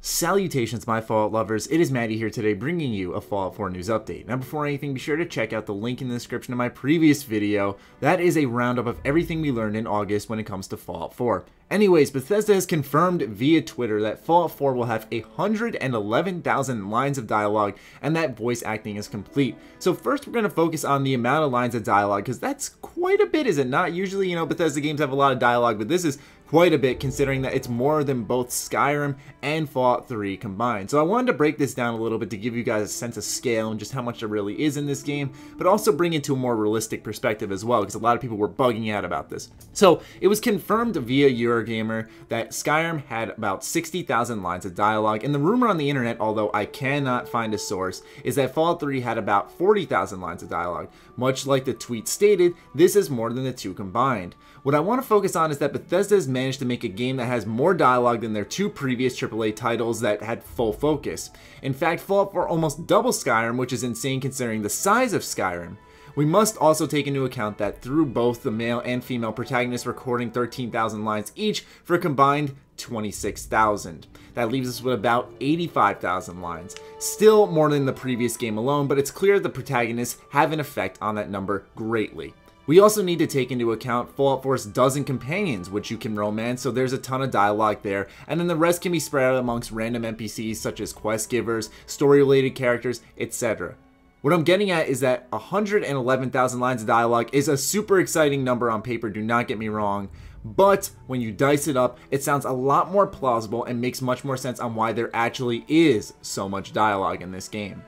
Salutations, my Fallout lovers. It is Matty here today bringing you a Fallout 4 news update. Now, before anything, be sure to check out the link in the description of my previous video. That is a roundup of everything we learned in August when it comes to Fallout 4. Anyways, Bethesda has confirmed via Twitter that Fallout 4 will have 111,000 lines of dialogue and that voice acting is complete. So first we're going to focus on the amount of lines of dialogue because that's quite a bit, is it not? Usually, Bethesda games have a lot of dialogue, but this is quite a bit considering that it's more than both Skyrim and Fallout 3 combined. So I wanted to break this down a little bit to give you guys a sense of scale and just how much there really is in this game, but also bring it to a more realistic perspective as well, because a lot of people were bugging out about this. So it was confirmed via Eurogamer that Skyrim had about 60,000 lines of dialogue, and the rumor on the internet, although I cannot find a source, is that Fallout 3 had about 40,000 lines of dialogue. Much like the tweet stated, this is more than the two combined. What I want to focus on is that Bethesda has managed to make a game that has more dialogue than their two previous AAA titles that had full focus. In fact, Fallout 4 almost doubles Skyrim, which is insane considering the size of Skyrim. We must also take into account that through both the male and female protagonists recording 13,000 lines each for a combined 26,000. That leaves us with about 85,000 lines. Still more than the previous game alone, but it's clear the protagonists have an effect on that number greatly. We also need to take into account Fallout 4's dozen companions, which you can romance, so there's a ton of dialogue there, and then the rest can be spread out amongst random NPCs such as quest givers, story-related characters, etc. What I'm getting at is that 111,000 lines of dialogue is a super exciting number on paper, do not get me wrong, but when you dice it up, it sounds a lot more plausible and makes much more sense on why there actually is so much dialogue in this game.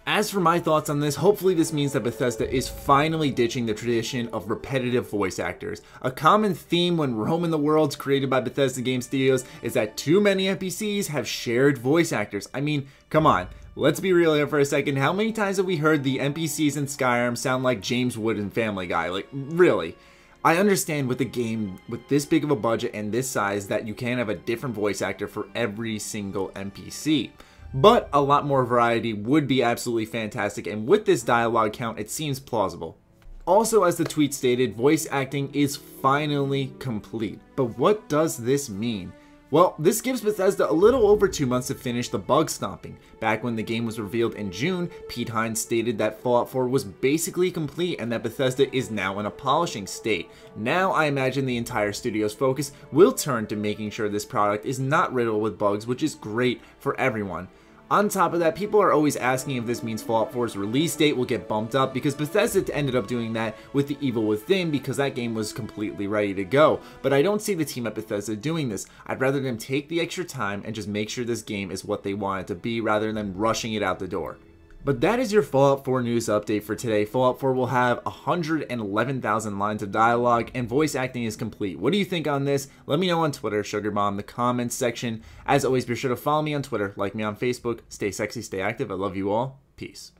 As for my thoughts on this, hopefully this means that Bethesda is finally ditching the tradition of repetitive voice actors. A common theme when roaming the worlds created by Bethesda Game Studios is that too many NPCs have shared voice actors. I mean, come on, let's be real here for a second. How many times have we heard the NPCs in Skyrim sound like James Wood in Family Guy? Like, really? I understand with a game with this big of a budget and this size that you can't have a different voice actor for every single NPC. But a lot more variety would be absolutely fantastic, and with this dialogue count, it seems plausible. Also, as the tweet stated, voice acting is finally complete. But what does this mean? Well, this gives Bethesda a little over 2 months to finish the bug stomping. Back when the game was revealed in June, Pete Hines stated that Fallout 4 was basically complete and that Bethesda is now in a polishing state. Now I imagine the entire studio's focus will turn to making sure this product is not riddled with bugs, which is great for everyone. On top of that, people are always asking if this means Fallout 4's release date will get bumped up because Bethesda ended up doing that with The Evil Within because that game was completely ready to go. But I don't see the team at Bethesda doing this. I'd rather them take the extra time and just make sure this game is what they want it to be rather than rushing it out the door. But that is your Fallout 4 news update for today. Fallout 4 will have 111,000 lines of dialogue and voice acting is complete. What do you think on this? Let me know on Twitter, SugarBomb, the comments section. As always, be sure to follow me on Twitter, like me on Facebook. Stay sexy, stay active. I love you all. Peace.